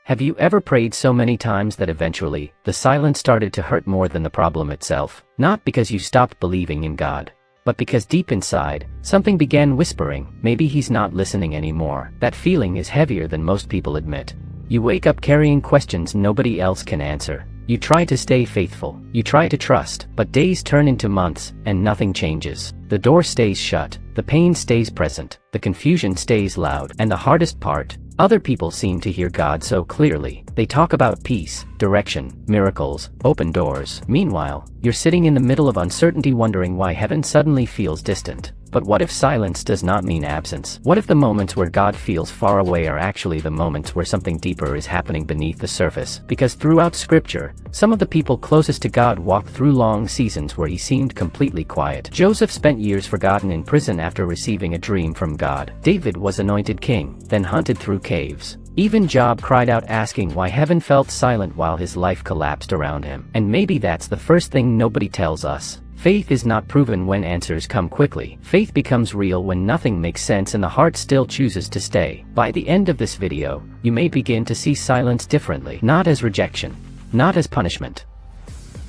Have you ever prayed so many times that eventually, the silence started to hurt more than the problem itself? Not because you stopped believing in God, but because deep inside, something began whispering, maybe he's not listening anymore. That feeling is heavier than most people admit. You wake up carrying questions nobody else can answer. You try to stay faithful, you try to trust, but days turn into months, and nothing changes. The door stays shut, the pain stays present, the confusion stays loud, and the hardest part, other people seem to hear God so clearly. They talk about peace, direction, miracles, open doors. Meanwhile, you're sitting in the middle of uncertainty wondering why heaven suddenly feels distant. But what if silence does not mean absence? What if the moments where God feels far away are actually the moments where something deeper is happening beneath the surface? Because throughout Scripture, some of the people closest to God walked through long seasons where he seemed completely quiet. Joseph spent years forgotten in prison after receiving a dream from God. David was anointed king, then hunted through caves. Even Job cried out asking why heaven felt silent while his life collapsed around him. And maybe that's the first thing nobody tells us. Faith is not proven when answers come quickly. Faith becomes real when nothing makes sense and the heart still chooses to stay. By the end of this video, you may begin to see silence differently. Not as rejection, not as punishment,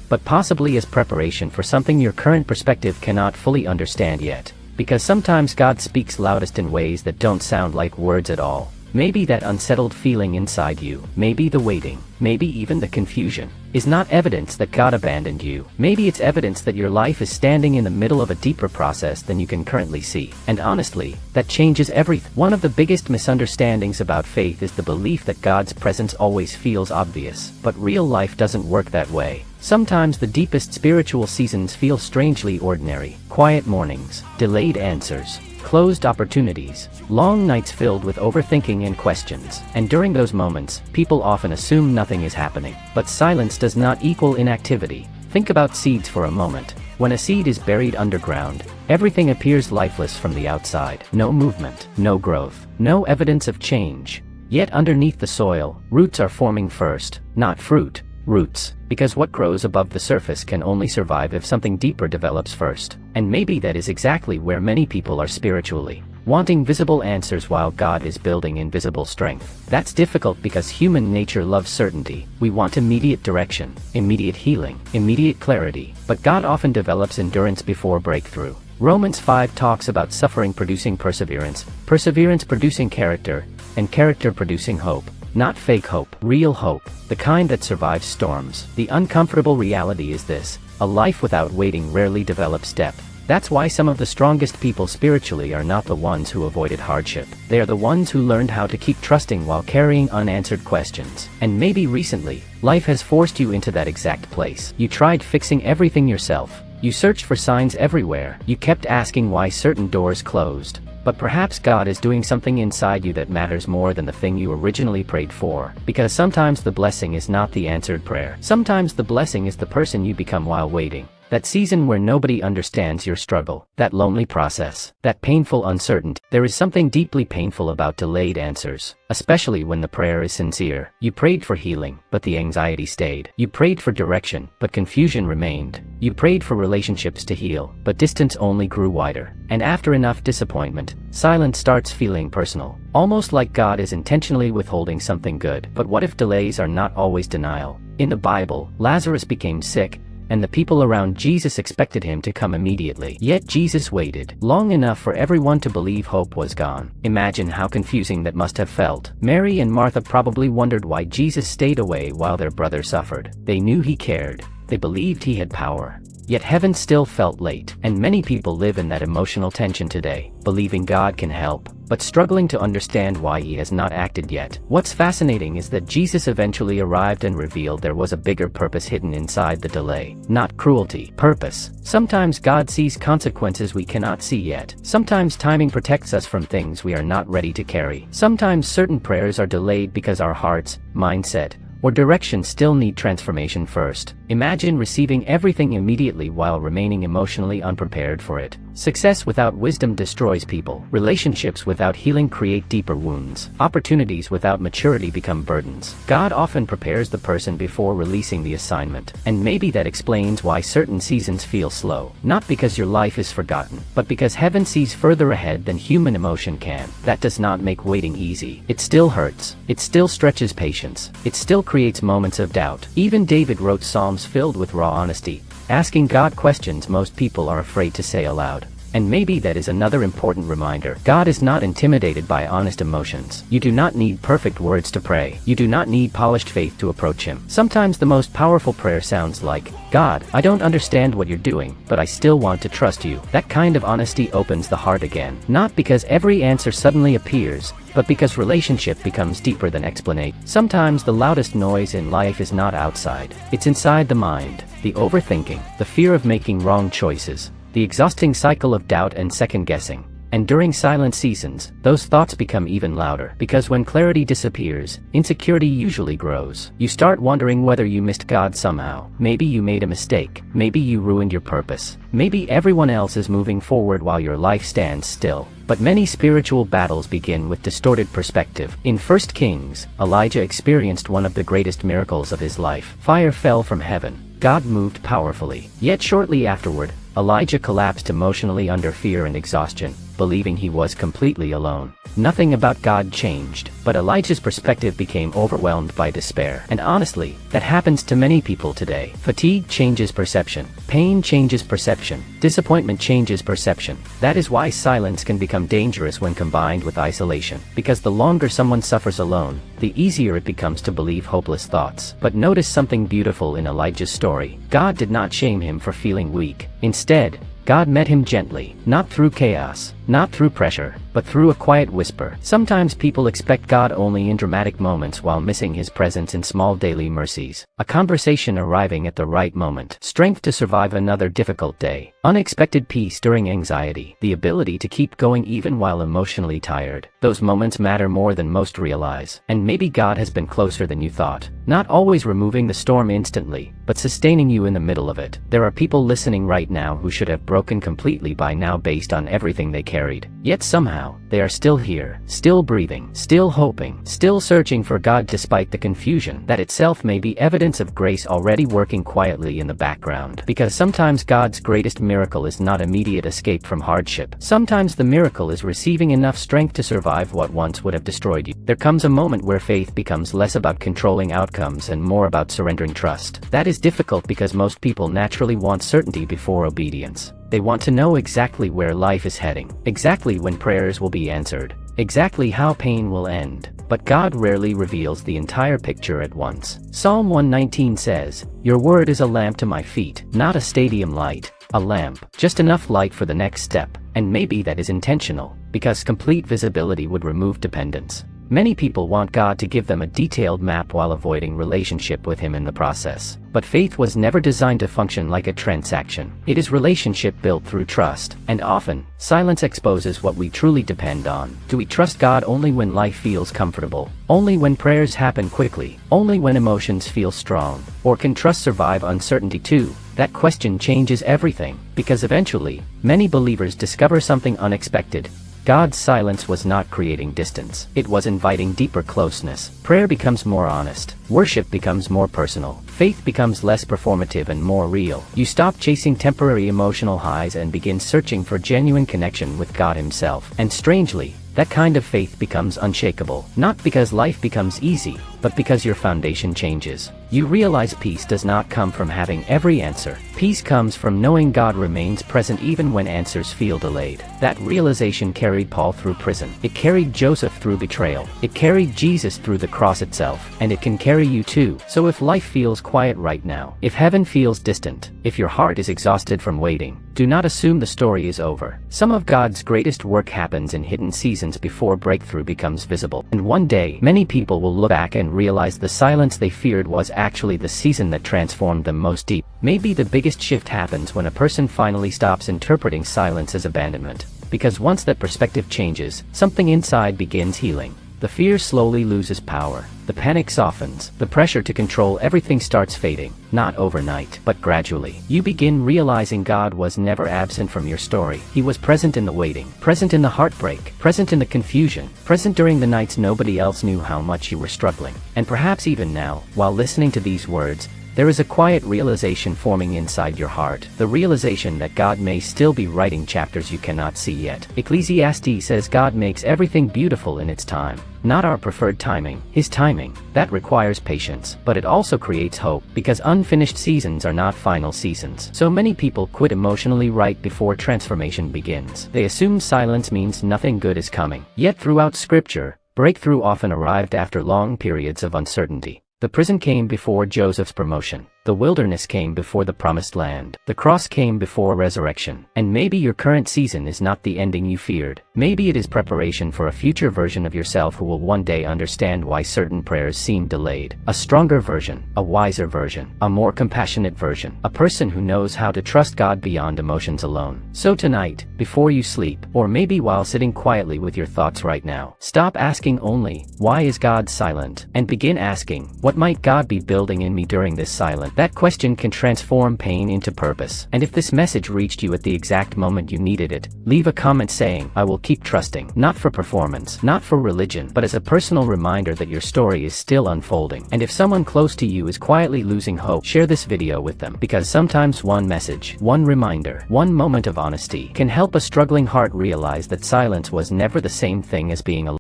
but possibly as preparation for something your current perspective cannot fully understand yet. Because sometimes God speaks loudest in ways that don't sound like words at all. Maybe that unsettled feeling inside you, maybe the waiting, maybe even the confusion, is not evidence that God abandoned you. Maybe it's evidence that your life is standing in the middle of a deeper process than you can currently see. And honestly, that changes everything. One of the biggest misunderstandings about faith is the belief that God's presence always feels obvious. But real life doesn't work that way. Sometimes the deepest spiritual seasons feel strangely ordinary. Quiet mornings, delayed answers, closed opportunities, long nights filled with overthinking and questions. And during those moments, people often assume nothing is happening. But silence does not equal inactivity. Think about seeds for a moment. When a seed is buried underground, everything appears lifeless from the outside. No movement, no growth, no evidence of change. Yet underneath the soil, roots are forming first, not fruit. Roots, because what grows above the surface can only survive if something deeper develops first. And maybe that is exactly where many people are spiritually, wanting visible answers while God is building invisible strength. That's difficult because human nature loves certainty. We want immediate direction, immediate healing, immediate clarity, but God often develops endurance before breakthrough. Romans 5 talks about suffering producing perseverance, perseverance producing character, and character producing hope. Not fake hope, real hope, the kind that survives storms. The uncomfortable reality is this: a life without waiting rarely develops depth. That's why some of the strongest people spiritually are not the ones who avoided hardship. They are the ones who learned how to keep trusting while carrying unanswered questions. And maybe recently, life has forced you into that exact place. You tried fixing everything yourself. You searched for signs everywhere. You kept asking why certain doors closed. But perhaps God is doing something inside you that matters more than the thing you originally prayed for. Because sometimes the blessing is not the answered prayer. Sometimes the blessing is the person you become while waiting. That season where nobody understands your struggle. That lonely process. That painful uncertainty. There is something deeply painful about delayed answers. Especially when the prayer is sincere. You prayed for healing, but the anxiety stayed. You prayed for direction, but confusion remained. You prayed for relationships to heal, but distance only grew wider. And after enough disappointment, silence starts feeling personal. Almost like God is intentionally withholding something good. But what if delays are not always denial? In the Bible, Lazarus became sick, and the people around Jesus expected him to come immediately. Yet Jesus waited long enough for everyone to believe hope was gone. Imagine how confusing that must have felt. Mary and Martha probably wondered why Jesus stayed away while their brother suffered. They knew he cared. They believed he had power. Yet heaven still felt late. And many people live in that emotional tension today, believing God can help, but struggling to understand why he has not acted yet. What's fascinating is that Jesus eventually arrived and revealed there was a bigger purpose hidden inside the delay. Not cruelty, purpose. Sometimes God sees consequences we cannot see yet. Sometimes timing protects us from things we are not ready to carry. Sometimes certain prayers are delayed because our hearts, mindset, or direction still need transformation first. Imagine receiving everything immediately while remaining emotionally unprepared for it. Success without wisdom destroys people. Relationships without healing create deeper wounds. Opportunities without maturity become burdens. God often prepares the person before releasing the assignment. And maybe that explains why certain seasons feel slow. Not because your life is forgotten, but because heaven sees further ahead than human emotion can. That does not make waiting easy. It still hurts. It still stretches patience. It still creates moments of doubt. Even David wrote psalms filled with raw honesty, asking God questions most people are afraid to say aloud. And maybe that is another important reminder. God is not intimidated by honest emotions. You do not need perfect words to pray. You do not need polished faith to approach Him. Sometimes the most powerful prayer sounds like, God, I don't understand what you're doing, but I still want to trust you. That kind of honesty opens the heart again. Not because every answer suddenly appears, but because relationship becomes deeper than explanation. Sometimes the loudest noise in life is not outside. It's inside the mind. The overthinking, the fear of making wrong choices, the exhausting cycle of doubt and second-guessing. And during silent seasons, those thoughts become even louder. Because when clarity disappears, insecurity usually grows. You start wondering whether you missed God somehow. Maybe you made a mistake. Maybe you ruined your purpose. Maybe everyone else is moving forward while your life stands still. But many spiritual battles begin with distorted perspective. In 1 Kings, Elijah experienced one of the greatest miracles of his life. Fire fell from heaven. God moved powerfully. Yet shortly afterward, Elijah collapsed emotionally under fear and exhaustion, believing he was completely alone. Nothing about God changed, but Elijah's perspective became overwhelmed by despair. And honestly, that happens to many people today. Fatigue changes perception. Pain changes perception. Disappointment changes perception. That is why silence can become dangerous when combined with isolation. Because the longer someone suffers alone, the easier it becomes to believe hopeless thoughts. But notice something beautiful in Elijah's story. God did not shame him for feeling weak. Instead, God met him gently, not through chaos, not through pressure, but through a quiet whisper. Sometimes people expect God only in dramatic moments while missing His presence in small daily mercies. A conversation arriving at the right moment, strength to survive another difficult day, unexpected peace during anxiety, the ability to keep going even while emotionally tired. Those moments matter more than most realize. And maybe God has been closer than you thought. Not always removing the storm instantly, but sustaining you in the middle of it. There are people listening right now who should have broken completely by now based on everything they carried. Yet somehow, they are still here, still breathing, still hoping, still searching for God despite the confusion. That itself may be evidence of grace already working quietly in the background. Because sometimes God's greatest miracle is not immediate escape from hardship. Sometimes the miracle is receiving enough strength to survive what once would have destroyed you. There comes a moment where faith becomes less about controlling outcomes and more about surrendering trust. That is difficult because most people naturally want certainty before obedience. They want to know exactly where life is heading, exactly when prayers will be answered, exactly how pain will end. But God rarely reveals the entire picture at once. Psalm 119 says, "Your word is a lamp to my feet," not a stadium light, a lamp, just enough light for the next step. And maybe that is intentional, because complete visibility would remove dependence. Many people want God to give them a detailed map while avoiding relationship with Him in the process. But faith was never designed to function like a transaction. It is relationship built through trust. And often, silence exposes what we truly depend on. Do we trust God only when life feels comfortable? Only when prayers happen quickly? Only when emotions feel strong? Or can trust survive uncertainty too? That question changes everything. Because eventually, many believers discover something unexpected. God's silence was not creating distance. It was inviting deeper closeness. Prayer becomes more honest. Worship becomes more personal. Faith becomes less performative and more real. You stop chasing temporary emotional highs and begin searching for genuine connection with God Himself. And strangely, that kind of faith becomes unshakable. Not because life becomes easy, but because your foundation changes. You realize peace does not come from having every answer. Peace comes from knowing God remains present even when answers feel delayed. That realization carried Paul through prison. It carried Joseph through betrayal. It carried Jesus through the cross itself. And it can carry you too. So if life feels quiet right now, if heaven feels distant, if your heart is exhausted from waiting, do not assume the story is over. Some of God's greatest work happens in hidden seasons before breakthrough becomes visible. And one day, many people will look back and realize the silence they feared was actually the season that transformed them most deep. Maybe the biggest shift happens when a person finally stops interpreting silence as abandonment. Because once that perspective changes, something inside begins healing. The fear slowly loses power. The panic softens. The pressure to control everything starts fading, not overnight, but gradually. You begin realizing God was never absent from your story. He was present in the waiting, present in the heartbreak, present in the confusion, present during the nights nobody else knew how much you were struggling. And perhaps even now, while listening to these words, there is a quiet realization forming inside your heart, the realization that God may still be writing chapters you cannot see yet. Ecclesiastes says God makes everything beautiful in its time. Not our preferred timing, His timing. That requires patience, but it also creates hope, because unfinished seasons are not final seasons. So many people quit emotionally right before transformation begins. They assume silence means nothing good is coming. Yet throughout Scripture, breakthrough often arrived after long periods of uncertainty. The prison came before Joseph's promotion. The wilderness came before the promised land. The cross came before resurrection. And maybe your current season is not the ending you feared. Maybe it is preparation for a future version of yourself who will one day understand why certain prayers seem delayed. A stronger version, a wiser version, a more compassionate version, a person who knows how to trust God beyond emotions alone. So tonight, before you sleep, or maybe while sitting quietly with your thoughts right now, stop asking only, "Why is God silent?" and begin asking, "What might God be building in me during this silence?" That question can transform pain into purpose. And if this message reached you at the exact moment you needed it, leave a comment saying, "I will keep trusting," not for performance, not for religion, but as a personal reminder that your story is still unfolding. And if someone close to you is quietly losing hope, share this video with them, because sometimes one message, one reminder, one moment of honesty can help a struggling heart realize that silence was never the same thing as being alone.